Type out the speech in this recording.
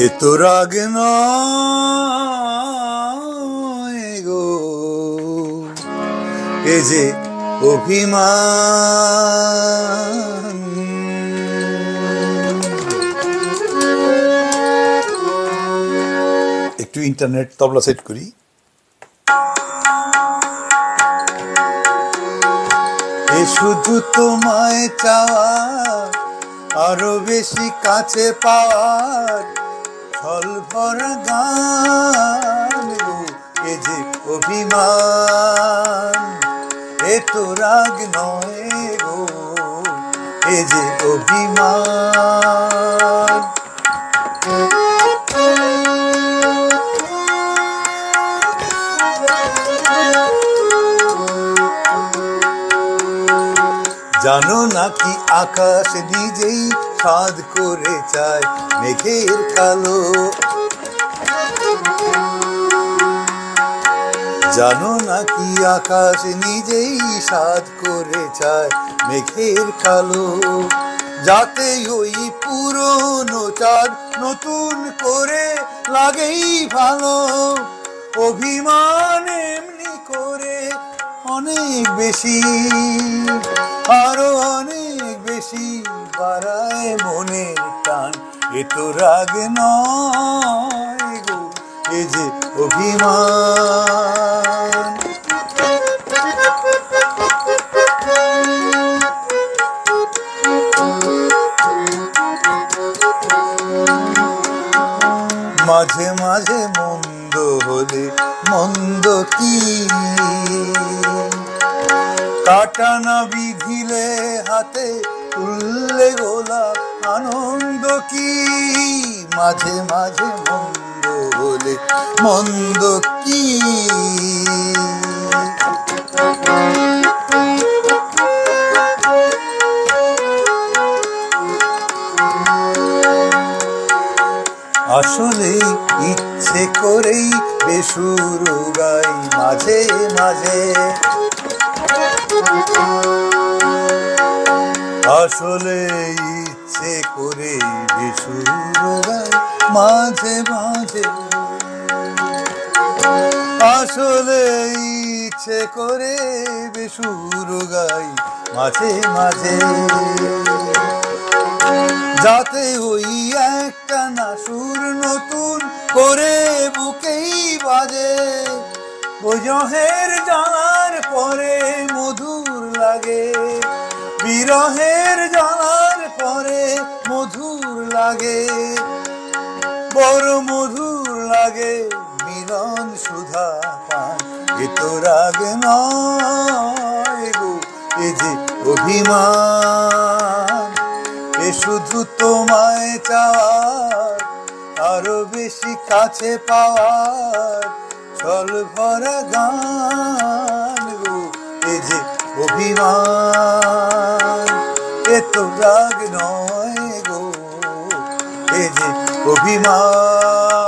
এ তো রাগ নয় গো, এ যে অভিমান। একটু ইন্টারনেট তবলা সেট করি। এ শুধু তোমায় চাওয়া, আরো বেশি কাছে পাওয়ার ছল ভরা গান গো, এ যে অভিমান। এ তো রাগ নয় গো, এ যে অভিমান। জানো নাকি আকাশ নিজেই সাধ করে চায় মেঘের কালো। জানো নাকি আকাশ নিজেই সাধ করে চায় মেঘের কালো, যাতে ওই পুরনো চাঁদ নতুন করে লাগেই ভালো। অভিমান এমনি করে অনেক বেশি, আরো অনেক বেশি বাড়ায় মনের টান। এ তো রাগ নয় গো, এ যে অভিমান। মাঝে মাঝে মন্দ হলে মন্দ কি, কাটা না বিধিলে হাতে তুললে গোলাপ আনন্দ কি। মাঝে মাঝে মন্দ হলে মন্দ কি, আসলে ইচ্ছে করেই বেসুর গাই মাঝে মাঝে। আসলে ইচ্ছে করে বেসুর গাই মাঝে মাঝে। আসলে ইচ্ছে করে বেসুর গাই মাঝে মাঝে, যাতে ওই একটা না সুর নতুন করে বুকেই বাজে। বিরহের জানার পরে মধুর লাগে, বিরহের জানার পরে মধুর লাগে, বড় মধুর লাগে মিলন সুধা পান। এ তো রাগ নয় গো, এ যে অভিমান। এ শুধু তোমায় চাওয়ার, আরো বেশি কাছে পাওয়ার ছল ভরা গান গো, এ যে অভিমান। এ তো রাগ নয় গো, এ যে অভিমান।